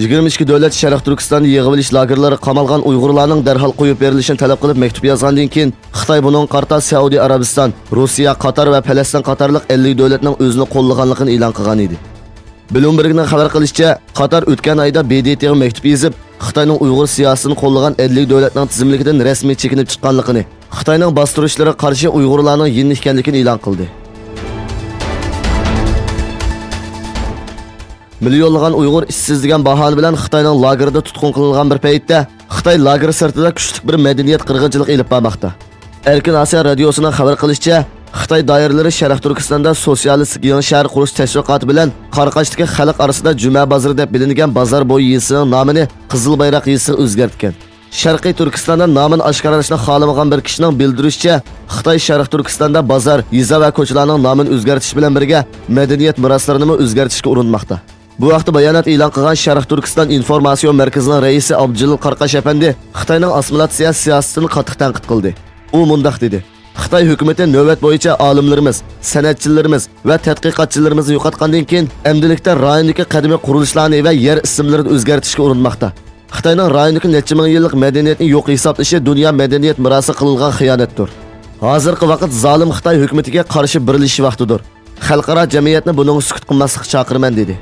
22 davlat Sharq Turkistonda yig'ib olish lagerlari qamalgan Uyg'urlarning darhol qo'yib berilishini talab qilib maktub yozgandan keyin Xitoy buning qarta Saudiya Arabiston, Rossiya, Qatar va Falastin qatorliq 50 davlatning o'zini qo'llaganligini e'lon qilgan edi. Bloombergning xabar qilishicha, Qatar o'tgan oyda BDTga maktub yozib, Xitoyning Uyg'ur siyosatini qo'llagan 50 davlatning tizimligidan rasmiy chekinib chiqqanligini, Xitoyning bostirishlariga qarshi Uyg'urlarning yeni ekanligini e'lon qildi. Milyonlagan Uyg'ur ishsiz degan bahona bilan Xitoyning lagerida tutqun qilingan bir paytda Xitoy lager sirtida kuchli bir madaniyat qirg'inchiligi elib bormoqda. Erkin Osiyo radiosining xabar qilishicha, Xitoy doiralari Sharq Turkistonda sotsialistik yangi shahar qurish tashviqoti bilan Qarqashdagi xalq orasida Juma bozori deb bilingan bozor bo'yi yesining nomini Qizil bayroq yesiga o'zgartgan. Sharqiy Turkistonda nomini oshkorlashni xohlamagan bir kishining bildirishicha, Xitoy Sharq Turkistonda bozor, yeza va ko'chalarning nomini o'zgartirish bilan birga madaniyat meroslarini o'zgartirishga urinmoqda. Bu vaqtda bayonot e'lon qilgan Sharq Turkiston informatsion markazining raisi Abdullah Qarqash apandi Xitoyning assimilyatsiya siyosatini qattiq tanqid qildi. U mundaq dedi: Xitoy hukumati navbat bo'yicha olimlarimiz, san'atchilarimiz va tadqiqotchilarimizni yo'qotgandan keyin endilikda rayondagi qadimiy qurilishlarni va yer ismlarini o'zgartirishga urinmoqda. Xitoyning rayondagi necha ming yillik madaniyatni yo'q hisoblashi dunyo madaniyat merosi qilingan xiyonatdir. Hozirgi vaqt zolim Xitoy hukumatiga qarshi birilish vaqtidir. Xalqaro jamiyatni buning sukut qilmaslikka chaqiraman dedi.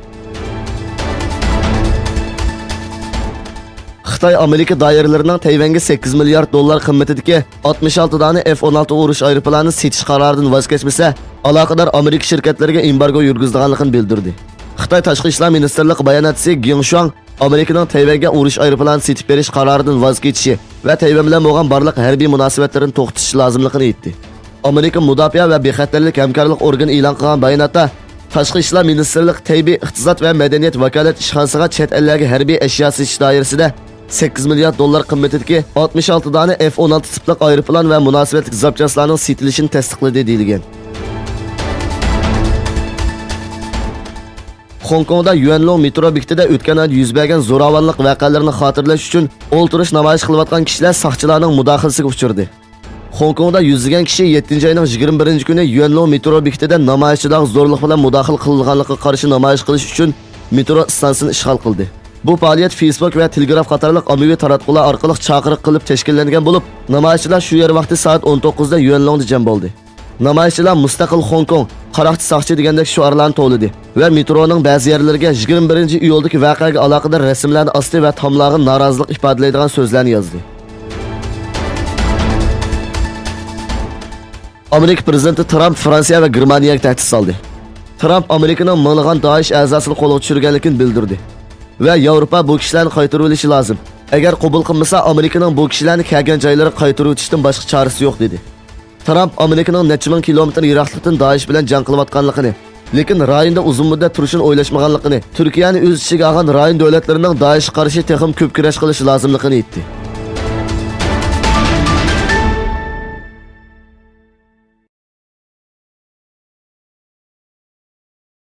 Xitoy Amerika doiralarining Tayvanga 8 milliard dollar qimmatidagi 66 dona F-16 urush aeroplanini setish qaroridan voz kechmasa, aloqador Amerika shirkatlariga embargo yurgizganligini bildirdi. Xitoy Tashqi ishlar ministrligi bayonotchisi Geng Shuang Amerikaning Tayvanga urush aeroplanini setib berish qaroridan voz kechishi va Tayvan bilan bo'lgan barliq harbiy munosabatlarni to'xtatish lozimligini aytdi. Amerika Mudofaa va bexatarlik hamkorlik organi e'lon qilgan bayonotda Tashqi ishlar ministrligi Tayvan iqtisod va madaniyat vakolat ishxonasiga chet ellarga harbiy ashyo setish doirasida 8 milliard dollar qimmatidagi 66 dona F-16 tipli aeroplan va munosabatli zapchastlarning setilishini tasdiqladi deyilgan. Hong Kongda Yuanlong metro bekatida o'tgan oyda yuz bergan zo'ravonlik voqealarini xotirlash uchun o'ltirish namoyish qilayotgan kishilar soqchilarning mudohalasiga uchirdi. Hong Kongda yuzlagan kishi 7-oyning 21-kuni Yuanlong metro bekatida namoyishchilar zo'rlik bilan mudofaa qilinganligiga qarshi namoyish qilish uchun metro stansiyasini ishg'ol qildi. Bu faoliyat Facebook va Telegram qatorliq ommaviy taratqular orqali chaqiriq qilib tashkillangan bo'lib, namoyishchilar shu yer vaqti soat 19 da Yuanlongda jam bo'ldi. Namoyishchilar mustaqil Hong Kong, qaroqchi soqchi degandek shiorlarni to'ladi va metroning ba'zi yerlariga 21-iyuldagi voqeaga aloqador rasmlarni osdi va tomlag'i norozilik ifodalaydigan so'zlarni yozdi. Amerika prezidenti Trump Fransiya va Germaniyaga tahdid soldi. Trump Amerikaning minglagan Daesh a'zosini qo'lga tushirganligini bildirdi. Ve Avrupa bu kishilarni qaytarib olishi lozim. Agar qabul qilmasa, Amerikaning bu kishilarni kelgan joylariga qaytarib o'tishdan boshqa chorasi yo'q dedi. Trump Amerikaning necha ming kilometr yiroqlikdan Daesh bilan jang qilayotganligini, lekin rayonda uzun muddat turishini o'ylashmaganligini, Turkiyani o'z ichiga olgan rayon davlatlarining Daesh qarshi texim ko'p kurash qilishi lozimligini aytdi.